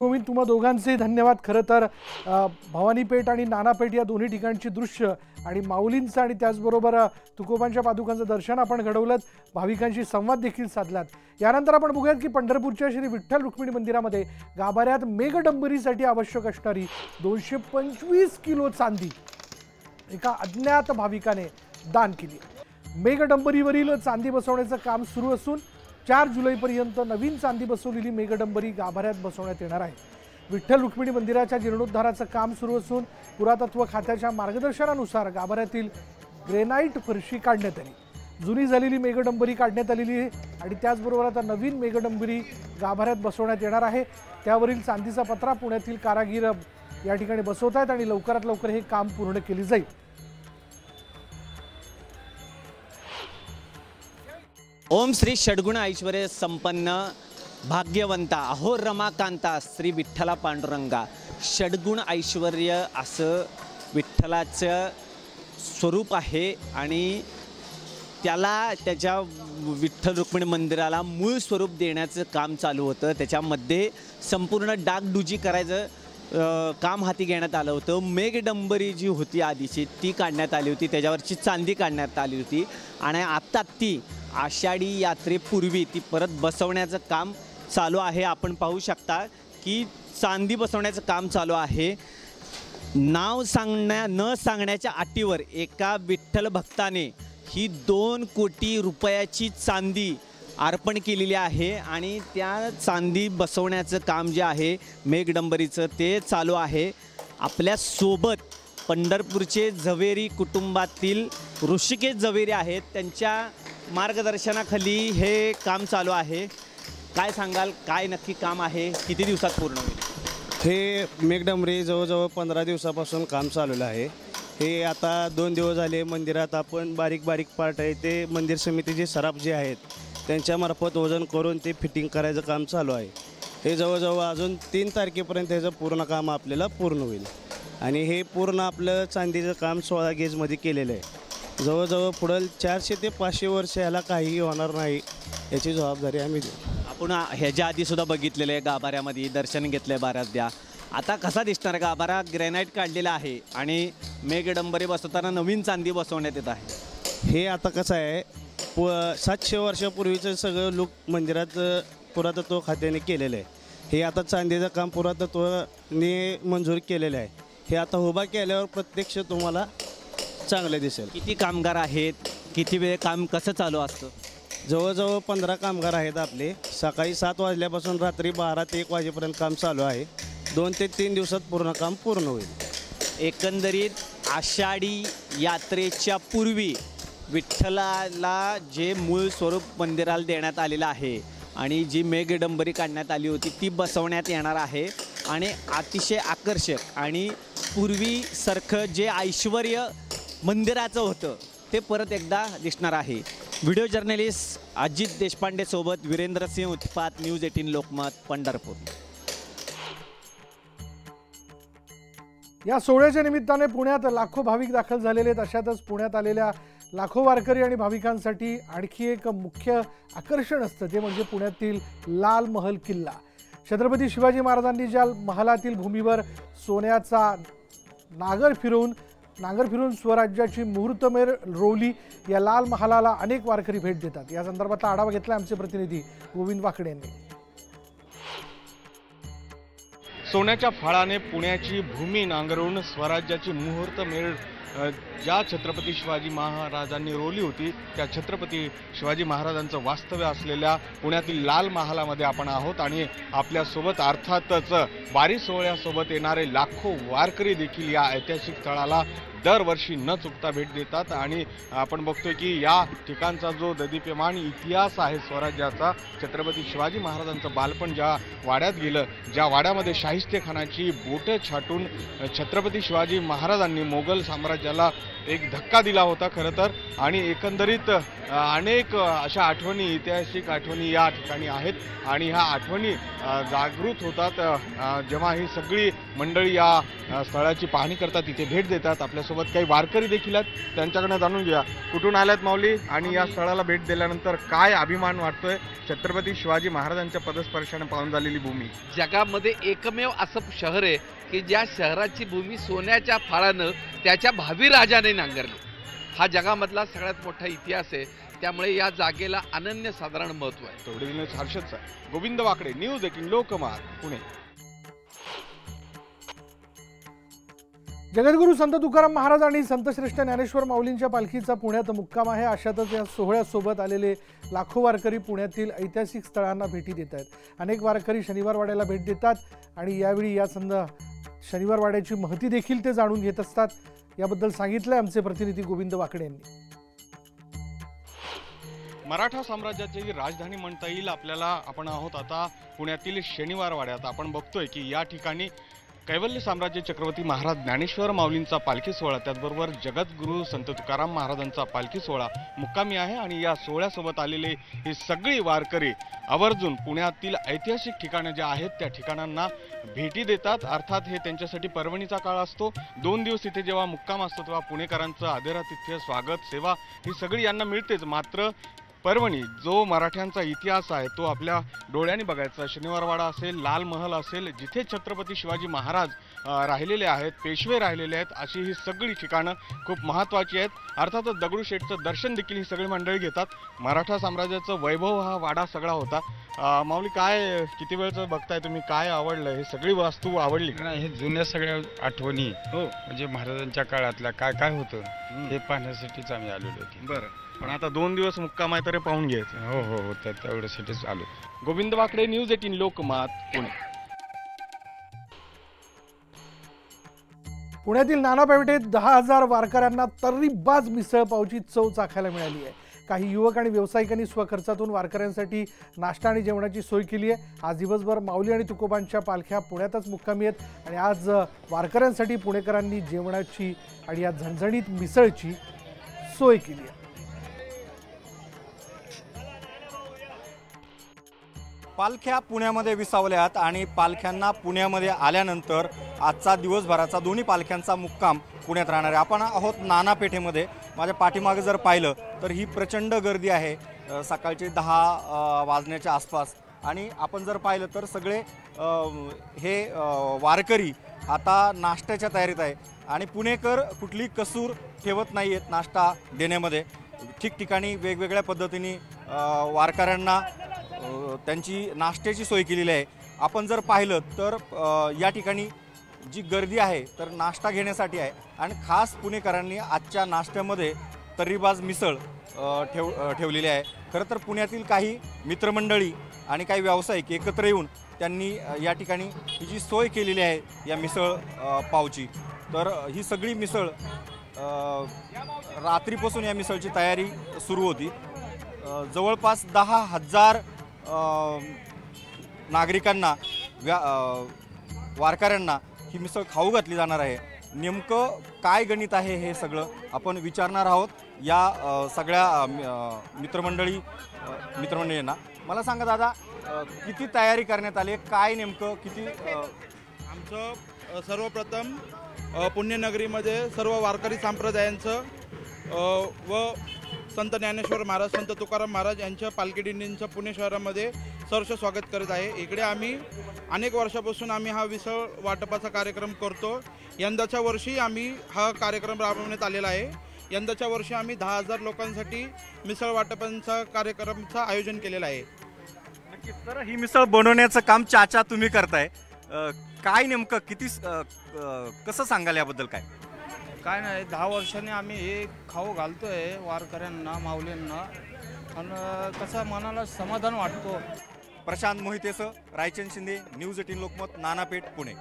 गोविंद, तुम्हा दोघांचे धन्यवाद। खरं तर भवानीपेठ आणि नानापेठ या दोन्ही ठिकाणची दृश्य आणि माऊलींचं आणि त्याचबरोबर तुकोबांच्या पादुकांचं दर्शन आपण घडवलं, भाविकांशी संवाद देखील साधलात। यानंतर आपण बघूयात की पंढरपूरच्या श्री विठ्ठल रुक्मिणी मंदिरामध्ये गाभाऱ्यात मेघडंबरीसाठी आवश्यक असणारी 225 किलो चांदी एका अज्ञात भाविकाने दान केली। मेघडंबरीवरील चांदी बसवण्याचं काम सुरू असून 4 जुलैपर्यंत नवीन चांदी बसवलेली मेघडंबरी गाभाऱ्यात बसवण्यात येणार आहे। विठ्ठल रुक्मिणी मंदिराच्या जीर्णोद्धाराचं काम सुरू असून पुरातत्व खात्याच्या मार्गदर्शनानुसार गाभाऱ्यातील ग्रेनाइट फरशी काढण्यात आली। जुनी झालेली मेघडंबरी काढण्यात आलेली आहे आणि त्याचबरोबर आता नवीन मेघडंबरी गाभाऱ्यात बसवण्यात येणार आहे। त्यावरील चांदीचा पत्रा पुण्यातील कारागीर या ठिकाणी बसवत आहेत आणि लवकरात लवकर हे काम पूर्ण केले जाईल। ओम श्री षड्गुण ऐश्वर्य संपन्न भाग्यवंता अहो रमाकांता श्री विठ्ठला पांडुरंगा। षड्गुण ऐश्वर्य असं विठ्ठलाचं स्वरूप आहे आणि त्याला त्याच्या विठ्ठल रुक्मिणी मंदिराला मूळ स्वरूप देण्याचं काम चालू होतं। त्याच्यामध्ये संपूर्ण डागडुजी करायचं काम हाती घेण्यात आलं होतं। मेघडंबरी जी होती आधीची ती काढण्यात आली होती, त्याच्यावरची चांदी काढण्यात आली होती आणि आता ती आषाढी यात्रेपूर्वी ती परत बसवण्याचं काम चालू आहे। आपण पाहू शकता की चांदी बसवण्याचं काम चालू आहे। नाव न सांगण्याच्या अटीवर एका विठ्ठल भक्ताने ही 2 कोटी रुपयाची चांदी अर्पण केलेली आहे आणि त्या चांदी बसवण्याचं काम जे आहे मेघडंबरीचं ते चालू आहे। आपल्यासोबत पंढरपूरचे झवेरी कुटुंबातील ऋषिकेश झवेरी आहेत, त्यांच्या मार्गदर्शनाखाली हे काम चालू आहे। काय सांगाल, काय नक्की काम आहे, किती दिवसात पूर्ण होईल? हे मेघडंबरी जवळजवळ 15 दिवसापासून काम चालू आहे। हे आता 2 दिवस झाले मंदिरात आपण बारीक पार्ट आहे ते मंदिर समितीचे सराफ जे आहेत त्यांच्यामार्फत वजन करून ते फिटिंग करायचं काम चालू आहे। हे जवळजवळ अजून 3 तारखेपर्यंत ह्याचं पूर्ण काम आपल्याला पूर्ण होईल आणि हे पूर्ण आपलं चांदीचं काम 16 गेजमध्ये केलेलं आहे। जवळजवळ पुढील 400 ते 500 वर्ष ह्याला काहीही होणार नाही याची जबाबदारी आम्ही देऊ। आपण ह्याच्या आधी सुद्धा बघितलेलं आहे, गाभाऱ्यामध्ये दर्शन घेतलंय बऱ्याचदा। आता कसा दिसणार? गाभारा ग्रेनाइट काढलेला आहे आणि मेघडंबरी बसवताना नवीन चांदी बसवण्यात येत आहे। हे आता कसं आहे 700 वर्षापूर्वीचं सगळं लोक मंदिरात पुरातत्व खात्याने केलेलं आहे। हे आता चांदीचं काम पुरातत्वने मंजूर केलेलं आहे। हे आता उभा केल्यावर प्रत्यक्ष तुम्हाला चांगलं दिसेल। किती कामगार आहेत, किती वेळ काम कसं चालू असतं? जवळजवळ 15 कामगार आहेत आपले। सकाळी 7 वाजल्यापासून रात्री 12 ते 1 वाजेपर्यंत काम चालू आहे। 2 ते 3 दिवसात पूर्ण काम पूर्ण होईल। एकंदरीत आषाढी यात्रेच्या पूर्वी विठ्ठलाला जे मूळ स्वरूप मंदिराला देण्यात आलेलं आहे आणि जी मेघडंबरी काढण्यात आली होती ती बसवण्यात येणार आहे आणि अतिशय आकर्षक आणि पूर्वीसारखं जे ऐश्वर्य मंदिराचं होतं ते परत एकदा दिसणार आहे। व्हिडिओ जर्नलिस्ट अजित देशपांडे सोबत वीरेंद्र सिंह उत्पात, न्यूज 18 लोकमत, पंढरपूर। या सोहळ्याच्या निमित्ताने पुण्यात लाखो भाविक दाखल झालेले आहेत। अशातच पुण्यात आलेल्या लाखो वारकरी आणि भाविकांसाठी आणखी एक मुख्य आकर्षण असतं ते म्हणजे पुण्यातील लाल महल किल्ला। छत्रपती शिवाजी महाराजांनी ज्या महालातील भूमीवर सोन्याचा नांगर फिरवून स्वराज्याची मुहूर्तमेढ रोवली, या लाल महालाला अनेक वारकरी भेट देतात। या संदर्भातला आढावा घेतला आमचे प्रतिनिधी गोविंद वाकडे यांनी। सोन्याच्या फाळाने पुण्याची भूमी नांगरून स्वराज्याची मुहूर्तमेढ ज्या छत्रपती शिवाजी महाराजांनी रोवली होती त्या छत्रपती शिवाजी महाराजांचं वास्तव्य असलेल्या पुण्यातील लाल महालामध्ये आपण आहोत आणि आपल्यासोबत अर्थातच वारी सोहळ्यासोबत येणारे लाखो वारकरी देखील या ऐतिहासिक स्थळाला दरवर्षी न चुकता भेट देतात आणि आपण बघतोय की या ठिकाणचा जो ददीप्यमान इतिहास आहे स्वराज्याचा, छत्रपती शिवाजी महाराजांचं बालपण ज्या वाड्यात गेलं, ज्या वाड्यामध्ये शाहिस्तेखानाची बोटं छाटून छत्रपती शिवाजी महाराजांनी मोगल साम्राज्याला एक धक्का दिला होता खरं तर, आणि एकंदरीत अनेक अशा आठवणी, ऐतिहासिक आठवणी या ठिकाणी आहेत आणि ह्या आठवणी जागृत होतात जेव्हा ही सगळी मंडळी या स्थळाची पाहणी करतात, तिथे भेट देतात। आपल्यासोबत आपल्यासोबत काही वारकरी देखील आहेत, त्यांच्याकडनं जाणून घ्या कुठून आल्यात माऊली आणि या स्थळाला भेट दिल्यानंतर काय अभिमान वाटतोय. छत्रपती शिवाजी महाराजांच्या पदस्पर्शाने पावन झालेली भूमी, जगामध्ये एकमेव असं शहर आहे की ज्या शहराची भूमी सोन्याच्या फाळानं त्याच्या भावी राजाने नांगरली. हा जगामधला सगळ्यात मोठा इतिहास आहे, त्यामुळे या जागेला अनन्यसाधारण महत्त्व आहे. तेवढे दिवस हर्षदच आहे. गोविंद वाकडे, न्यूज 18 लोकमत, पुणे. जगद्गुरू संत तुकाराम महाराज आणि संतश्रेष्ठ ज्ञानेश्वर माऊलींच्या पालखीचा पुण्यात मुक्काम आहे. अशातच या सोहळ्यासोबत आलेले लाखो वारकरी पुण्यातील ऐतिहासिक स्थळांना भेटी देत आहेत. अनेक वारकरी शनिवारवाड्याला भेट देतात आणि यावेळी या शनिवारवाड्याची महती देखील ते जाणून घेत असतात. याबद्दल सांगितलंय आमचे प्रतिनिधी गोविंद वाकडे यांनी. मराठा साम्राज्याची राजधानी म्हणता येईल आपल्याला. आपण आहोत आता पुण्यातील शनिवारवाड्यात. आपण बघतोय की या ठिकाणी कैवल्य साम्राज्य छत्रपती महाराज ज्ञानेश्वर माऊलींचा पालखी सोहळा, त्याचबरोबर जगद्गुरू संत तुकाराम महाराजांचा पालखी सोहळा मुक्कामी आहे. आणि या सोहळ्यासोबत आलेले ही सगळी वारकरी आवर्जून पुण्यातील ऐतिहासिक ठिकाणं जे आहेत त्या ठिकाणांना भेटी देतात. अर्थात हे त्यांच्यासाठी पर्वणीचा काळ असतो. 2 दिवस इथे जेव्हा मुक्काम असतो तेव्हा पुणेकरांचं आदरातिथ्य, स्वागत, सेवा ही सगळी यांना मिळतेच. मात्र पर्वणी जो मराठ्यांचा इतिहास आहे तो आपल्या डोळ्यांनी बघायचा. शनिवारवाडा असेल, लाल महल असेल, जिथे छत्रपती शिवाजी महाराज राहिलेले आहेत, पेशवे राहिलेले आहेत, अशी ही सगळी ठिकाणं खूप महत्त्वाची आहेत. अर्थातच दगडूशेठचं दर्शन देखील ही सगळी मंडळी घेतात. मराठा साम्राज्याचं वैभव हा वाडा सगळा होता. माऊली, काय किती वेळचं बघताय तुम्ही, काय आवडलं? हे सगळी वास्तू आवडली? नाही, हे जुन्या सगळ्या आठवणी म्हणजे महाराजांच्या काळातल्या काय काय होतं हे पाहण्यासाठीच आम्ही आलेलो होतो. बरं, पण आता 2 दिवस मुक्काम आहे तरी पाहून घ्यायचं. हो हो हो, तेवढ्यासाठीच आलो. गोविंद वाकडे, न्यूज 18 लोकमत, पुणे. पुण्यातील नाना पेठेत 10,000 वारकऱ्यांना तर्रीबाज मिसळपावची चव चाखायला मिळाली आहे. काही युवक आणि व्यावसायिकांनी स्वखर्चातून वारकऱ्यांसाठी नाश्ता आणि जेवणाची सोय केली आहे. आज दिवसभर माऊली आणि तुकोबांच्या पालख्या पुण्यातच मुक्कामी आहेत आणि आज वारकऱ्यांसाठी पुणेकरांनी जेवणाची आणि या झणझणीत मिसळची सोय केली आहे. पालख्या पुण्यामध्ये विसावल्यात आणि पालख्यांना पुण्यामध्ये आल्यानंतर आजचा दिवसभराचा दोन्ही पालख्यांचा मुक्काम पुण्यात राहणार आहे. आपण आहोत नाना पेठेमध्ये. माझ्या पाठीमागे जर पाहिलं तर ही प्रचंड गर्दी आहे सकाळचे 10 वाजण्याच्या आसपास. आणि आपण जर पाहिलं तर सगळे हे वारकरी आता नाश्त्याच्या तयारीत आहे आणि पुणेकर कुठली कसूर ठेवत नाही आहेत नाश्ता देण्यामध्ये. ठिकठिकाणी वेगवेगळ्या पद्धतीने वारकऱ्यांना त्यांची नाश्त्याची सोय केलेली आहे. आपण जर पाहिलं तर या ठिकाणी जी गर्दी आहे तर नाश्ता घेण्यासाठी आहे आणि खास पुणेकरांनी आजच्या नाश्त्यामध्ये तर्रीबाज मिसळ ठेवलेली आहे. खरं तर पुण्यातील काही मित्रमंडळी आणि काही व्यावसायिक एकत्र येऊन त्यांनी या ठिकाणी ही जी सोय केलेली आहे या मिसळ पावची. तर ही सगळी मिसळ रात्रीपासून या मिसळची तयारी सुरू होती. जवळपास 10,000 नागरिकांना वारकऱ्यांना ही मिसळ खाऊ घातली जाणार आहे. नेमकं काय गणित आहे हे सगळं आपण विचारणार आहोत या सगळ्या मित्रमंडळींना. मला सांगा दादा, किती तयारी करण्यात आली, काय नेमकं किती? आमचं सर्वप्रथम पुण्यनगरीमध्ये सर्व वारकरी संप्रदायांचं व संत ज्ञानेश्वर महाराज, संत तुकाराम महाराज यांच्या पालखी दिंडींचं पुणे शहरामध्ये सहर्ष स्वागत करत आहे. इकडे आम्ही अनेक वर्षापासून हा मिसळ वाटपाचा कार्यक्रम करतो. यंदाच्या वर्षी आम्ही हा कार्यक्रम राबवण्यात आलेला आहे. यंदाच्या वर्षी आम्ही 10,000 लोकांसाठी मिसळ वाटपांचा कार्यक्रमाचं आयोजन केलेलं आहे. नक्कीच. तर ही मिसळ बनवण्याचं काम चाचा तुम्ही करताय, काय नेमकं किती कसं सांगाल याबद्दल? काय नाही, 10 वर्षांनी आम्ही हे खाऊ घालतोय वारकऱ्यांना, माऊलींना, आणि कसं मनाला समाधान वाटतो. प्रशांत मोहितेसह रायचंद शिंदे, न्यूज 18 लोकमत, नानापेठ, पुणे.